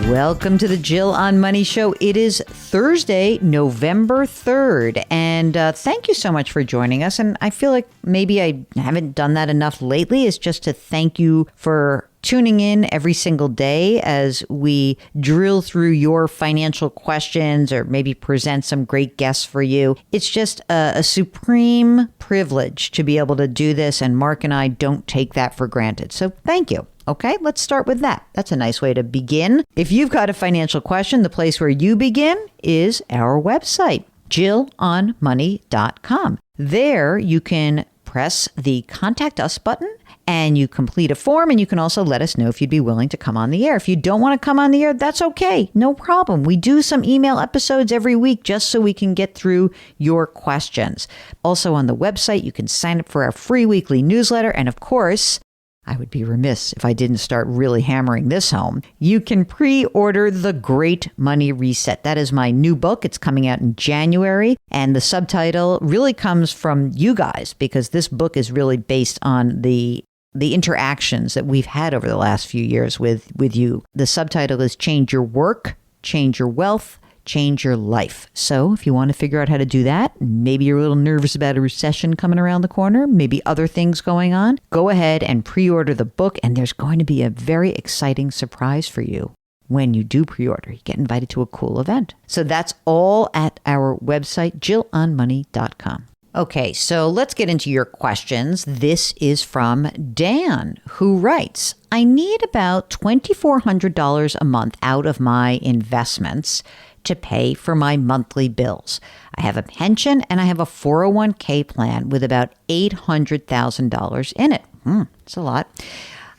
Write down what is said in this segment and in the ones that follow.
Welcome to the Jill on Money Show. It is Thursday, November 3rd, and thank you so much for joining us. And I feel like maybe I haven't done that enough lately, is just to thank you for tuning in every single day as we drill through your financial questions or maybe present some great guests for you. It's just a supreme privilege to be able to do this, and Mark and I don't take that for granted. So thank you. Okay, let's start with that. That's a nice way to begin. If you've got a financial question, the place where you begin is our website, jillonmoney.com. There you can press the Contact Us button and you complete a form, and you can also let us know if you'd be willing to come on the air. If you don't want to come on the air, that's okay. No problem. We do some email episodes every week just so we can get through your questions. Also on the website, you can sign up for our free weekly newsletter. And of course, I would be remiss if I didn't start really hammering this home. You can pre-order The Great Money Reset. That is my new book. It's coming out in January. And the subtitle really comes from you guys, because this book is really based on the interactions that we've had over the last few years with you. The subtitle is Change Your Work, Change Your Wealth, Change Your Life. So if you want to figure out how to do that, maybe you're a little nervous about a recession coming around the corner, maybe other things going on, go ahead and pre-order the book, and there's going to be a very exciting surprise for you when you do pre-order. You get invited to a cool event. So that's all at our website, jillonmoney.com. Okay, so let's get into your questions. This is from Dan, who writes, I need about $2,400 a month out of my investments to pay for my monthly bills. I have a pension and I have a 401k plan with about $800,000 in it. That's a lot.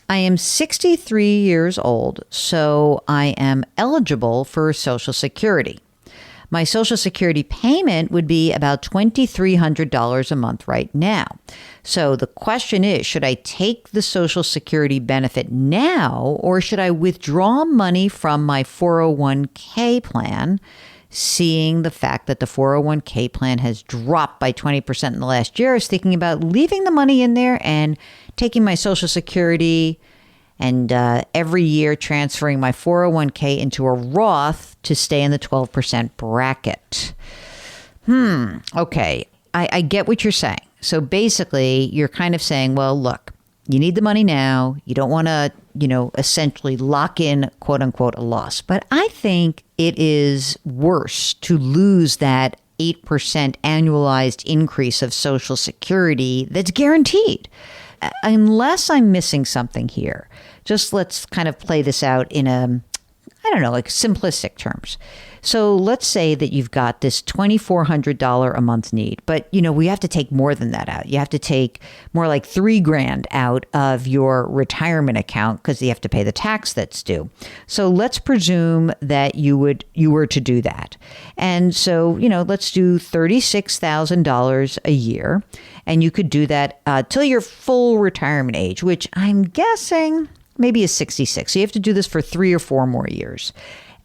I am 63 years old, so I am eligible for Social Security. My Social Security payment would be about $2,300 a month right now. So the question is, should I take the Social Security benefit now, or should I withdraw money from my 401k plan, seeing the fact that the 401k plan has dropped by 20% in the last year? I was thinking about leaving the money in there and taking my Social Security and every year transferring my 401k into a Roth to stay in the 12% bracket. Okay, I get what you're saying. So basically, you're kind of saying, well, look, you need the money now. You don't want to, essentially lock in, quote unquote, a loss. But I think it is worse to lose that 8% annualized increase of Social Security that's guaranteed. Unless I'm missing something here, just let's kind of play this out in like simplistic terms. So let's say that you've got this $2,400 a month need, but we have to take more than that out. You have to take more like $3,000 out of your retirement account because you have to pay the tax that's due. So let's presume that you were to do that. And so, let's do $36,000 a year, and you could do that till your full retirement age, which I'm guessing maybe is 66. So you have to do this for 3 or 4 more years.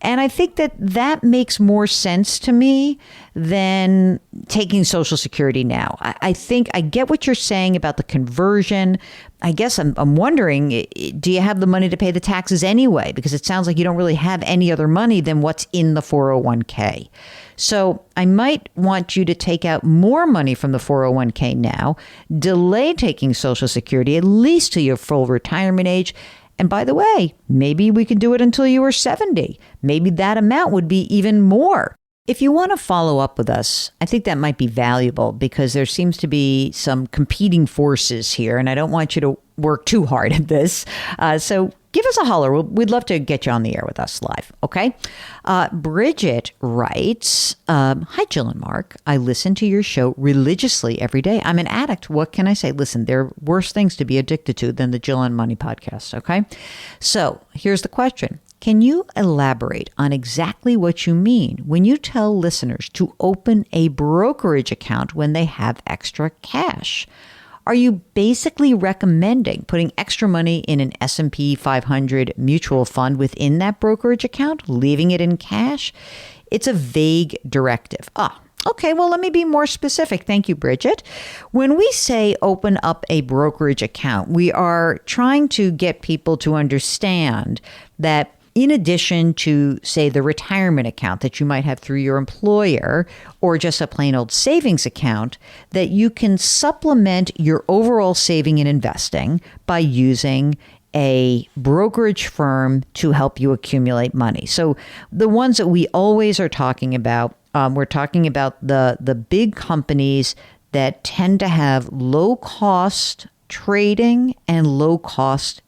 And I think that makes more sense to me than taking Social Security now. I think I get what you're saying about the conversion. I guess I'm wondering, do you have the money to pay the taxes anyway? Because it sounds like you don't really have any other money than what's in the 401k. So I might want you to take out more money from the 401k now, delay taking Social Security at least to your full retirement age. And by the way, maybe we could do it until you were 70. Maybe that amount would be even more. If you want to follow up with us, I think that might be valuable because there seems to be some competing forces here, and I don't want you to work too hard at this. So give us a holler. We'd love to get you on the air with us live, okay? Bridget writes, Hi, Jill and Mark. I listen to your show religiously every day. I'm an addict. What can I say? Listen, there are worse things to be addicted to than the Jill on Money podcast, okay? So here's the question. Can you elaborate on exactly what you mean when you tell listeners to open a brokerage account when they have extra cash? Are you basically recommending putting extra money in an S&P 500 mutual fund within that brokerage account, leaving it in cash? It's a vague directive. Okay, well, let me be more specific. Thank you, Bridget. When we say open up a brokerage account, we are trying to get people to understand that in addition to, say, the retirement account that you might have through your employer or just a plain old savings account, that you can supplement your overall saving and investing by using a brokerage firm to help you accumulate money. So the ones that we always are talking about, we're talking about the big companies that tend to have low cost trading and low cost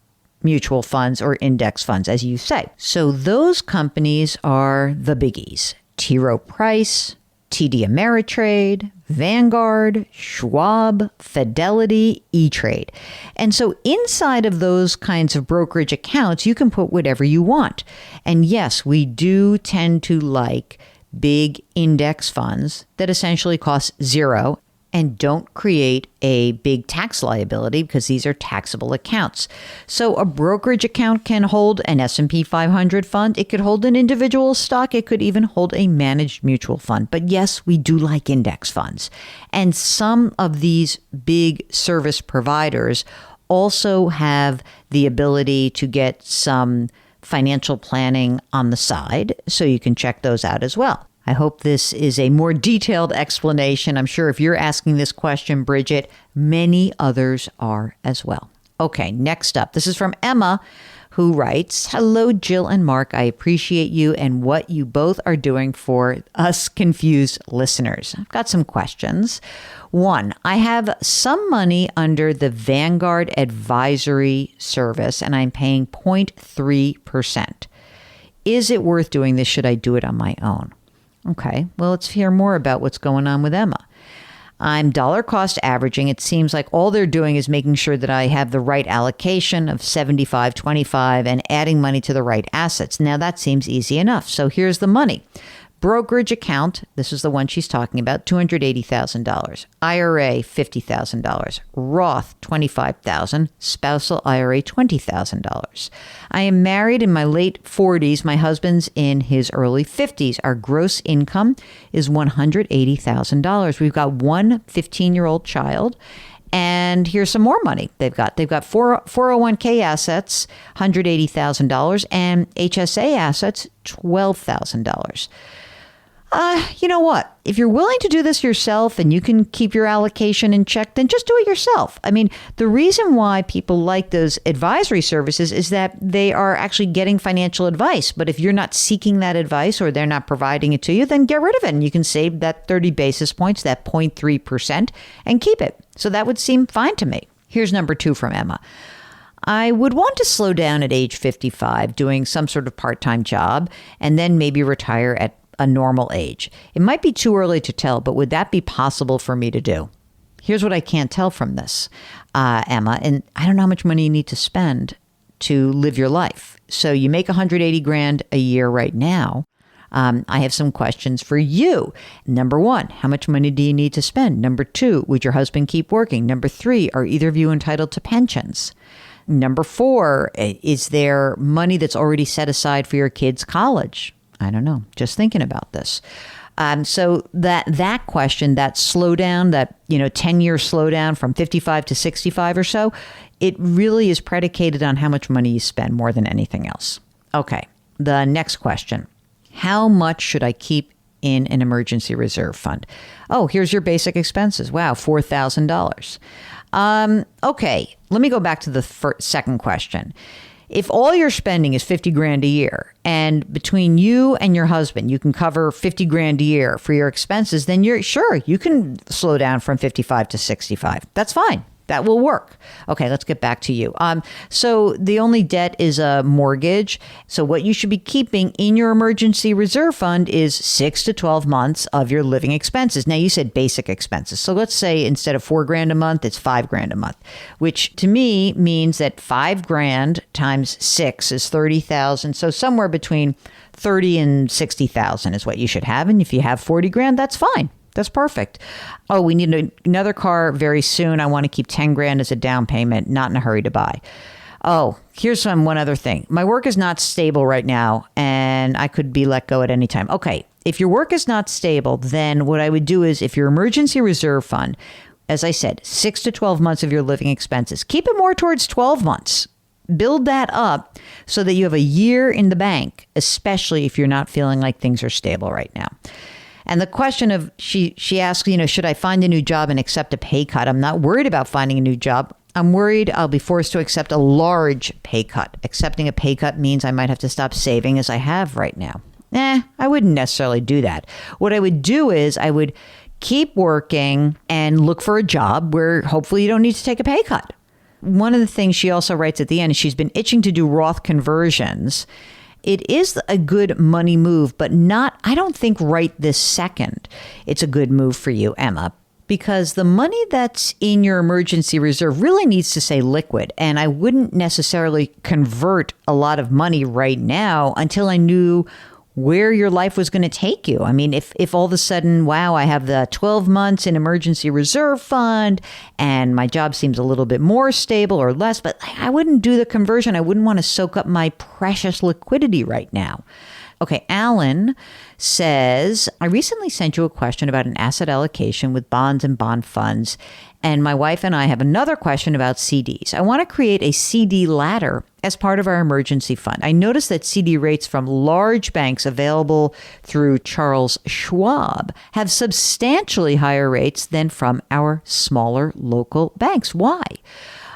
mutual funds or index funds, as you say. So those companies are the biggies: T. Rowe Price, TD Ameritrade, Vanguard, Schwab, Fidelity, E-Trade. And so inside of those kinds of brokerage accounts, you can put whatever you want. And yes, we do tend to like big index funds that essentially cost zero and don't create a big tax liability because these are taxable accounts. So a brokerage account can hold an S&P 500 fund. It could hold an individual stock. It could even hold a managed mutual fund. But yes, we do like index funds. And some of these big service providers also have the ability to get some financial planning on the side. So you can check those out as well. I hope this is a more detailed explanation. I'm sure if you're asking this question, Bridget, many others are as well. Okay, next up. This is from Emma, who writes, "Hello, Jill and Mark. I appreciate you and what you both are doing for us confused listeners. I've got some questions. One, I have some money under the Vanguard Advisory Service, and I'm paying 0.3%. Is it worth doing this? Should I do it on my own?" Okay, well, let's hear more about what's going on with Emma. "I'm dollar cost averaging. It seems like all they're doing is making sure that I have the right allocation of 75-25 and adding money to the right assets. Now, that seems easy enough. So here's the money. Brokerage account," this is the one she's talking about, $280,000. IRA, $50,000. Roth, $25,000. Spousal IRA, $20,000. I am married in my late 40s. My husband's in his early 50s. Our gross income is $180,000. We've got one 15-year-old child. And here's some more money they've got. They've got 401k assets, $180,000, and HSA assets, $12,000. You know what? If you're willing to do this yourself and you can keep your allocation in check, then just do it yourself. I mean, the reason why people like those advisory services is that they are actually getting financial advice. But if you're not seeking that advice or they're not providing it to you, then get rid of it. And you can save that 30 basis points, that 0.3%, and keep it. So that would seem fine to me. Here's number 2 from Emma. I would want to slow down at age 55, doing some sort of part-time job, and then maybe retire at a normal age. It might be too early to tell, but would that be possible for me to do? Here's what I can't tell from this, Emma, and I don't know how much money you need to spend to live your life. So you make $180,000 a year right now. I have some questions for you. Number 1, how much money do you need to spend? Number 2, would your husband keep working? Number 3, are either of you entitled to pensions? Number 4, is there money that's already set aside for your kids' college? I don't know. Just thinking about this. So that question, that slowdown, that 10-year slowdown from 55 to 65 or so, it really is predicated on how much money you spend more than anything else. Okay. The next question. How much should I keep in an emergency reserve fund? Oh, here's your basic expenses. Wow, $4,000. Okay. Let me go back to the second question. If all you're spending is $50,000 a year, and between you and your husband, you can cover $50,000 a year for your expenses, then you can slow down from 55 to 65. That's fine. That will work. Okay, let's get back to you. So the only debt is a mortgage. So what you should be keeping in your emergency reserve fund is 6 to 12 months of your living expenses. Now, you said basic expenses. So let's say instead of $4,000 a month, it's $5,000 a month, which to me means that $5,000 times 6 is $30,000. So somewhere between $30,000 and $60,000 is what you should have. And if you have $40,000, that's fine. That's perfect. Oh, we need another car very soon. I want to keep $10,000 as a down payment, not in a hurry to buy. Oh, here's one other thing. My work is not stable right now, and I could be let go at any time. Okay, if your work is not stable, then what I would do is if your emergency reserve fund, as I said, 6 to 12 months of your living expenses, keep it more towards 12 months. Build that up so that you have a year in the bank, especially if you're not feeling like things are stable right now. And the question of, she asks, should I find a new job and accept a pay cut? I'm not worried about finding a new job. I'm worried I'll be forced to accept a large pay cut. Accepting a pay cut means I might have to stop saving as I have right now. I wouldn't necessarily do that. What I would do is I would keep working and look for a job where hopefully you don't need to take a pay cut. One of the things she also writes at the end is she's been itching to do Roth conversions. It is a good money move, but not, I don't think right this second it's a good move for you, Emma, because the money that's in your emergency reserve really needs to stay liquid. And I wouldn't necessarily convert a lot of money right now until I knew where your life was going to take you. I mean, if all of a sudden, wow, I have the 12 months in emergency reserve fund and my job seems a little bit more stable or less, but I wouldn't do the conversion. I wouldn't want to soak up my precious liquidity right now. Okay, Alan says, I recently sent you a question about an asset allocation with bonds and bond funds, and my wife and I have another question about CDs. I want to create a CD ladder as part of our emergency fund. I noticed that CD rates from large banks available through Charles Schwab have substantially higher rates than from our smaller local banks. Why?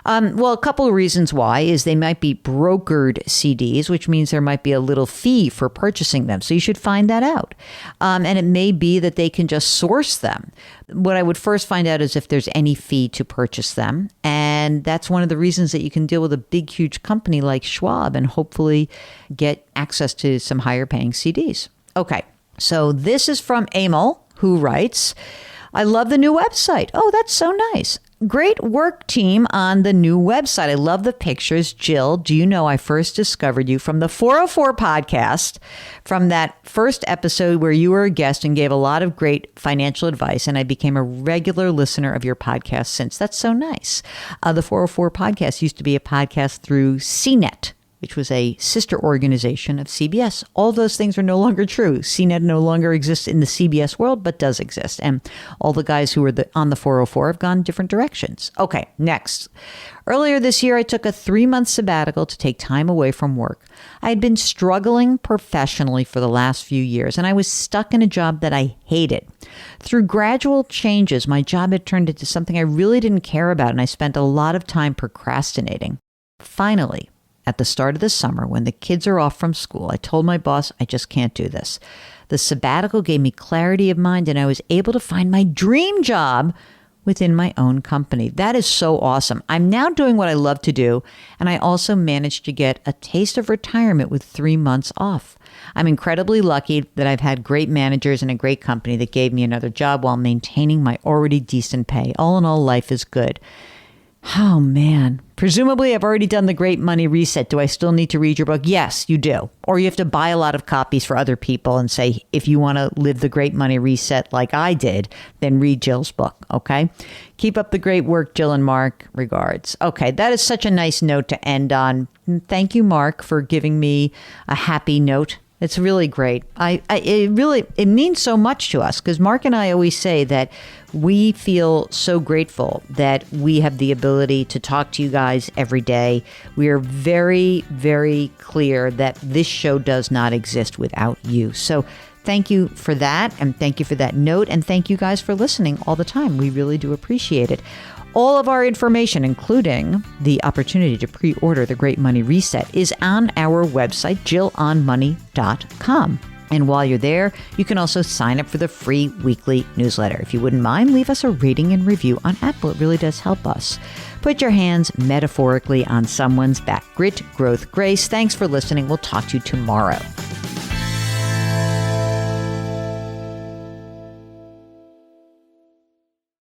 Well, a couple of reasons why is they might be brokered CDs, which means there might be a little fee for purchasing them. So you should find that out. And it may be that they can just source them. What I would first find out is if there's any fee to purchase them. And that's one of the reasons that you can deal with a big, huge company like Schwab and hopefully get access to some higher paying CDs. Okay, so this is from Emil, who writes, I love the new website. Oh, that's so nice. Great work, team, on the new website. I love the pictures. Jill, do you know I first discovered you from the 404 podcast, from that first episode where you were a guest and gave a lot of great financial advice, and I became a regular listener of your podcast since. That's so nice. The 404 podcast used to be a podcast through CNET, which was a sister organization of CBS. All those things are no longer true. CNET no longer exists in the CBS world, but does exist. And all the guys who were on the 404 have gone different directions. Okay, next. Earlier this year, I took a 3-month sabbatical to take time away from work. I had been struggling professionally for the last few years, and I was stuck in a job that I hated. Through gradual changes, my job had turned into something I really didn't care about, and I spent a lot of time procrastinating. Finally, at the start of the summer, when the kids are off from school, I told my boss, I just can't do this. The sabbatical gave me clarity of mind, and I was able to find my dream job within my own company. That is so awesome. I'm now doing what I love to do, and I also managed to get a taste of retirement with 3 months off. I'm incredibly lucky that I've had great managers and a great company that gave me another job while maintaining my already decent pay. All in all, life is good. Oh, man. Presumably, I've already done the Great Money Reset. Do I still need to read your book? Yes, you do. Or you have to buy a lot of copies for other people and say, if you want to live the Great Money Reset like I did, then read Jill's book, okay? Keep up the great work, Jill and Mark. Regards. Okay, that is such a nice note to end on. Thank you, Mark, for giving me a happy note. It's really great. It means so much to us because Mark and I always say that we feel so grateful that we have the ability to talk to you guys every day. We are very, very clear that this show does not exist without you. So thank you for that. And thank you for that note. And thank you guys for listening all the time. We really do appreciate it. All of our information, including the opportunity to pre-order the Great Money Reset, is on our website, jillonmoney.com. And while you're there, you can also sign up for the free weekly newsletter. If you wouldn't mind, leave us a rating and review on Apple. It really does help us. Put your hands metaphorically on someone's back. Grit, growth, grace. Thanks for listening. We'll talk to you tomorrow.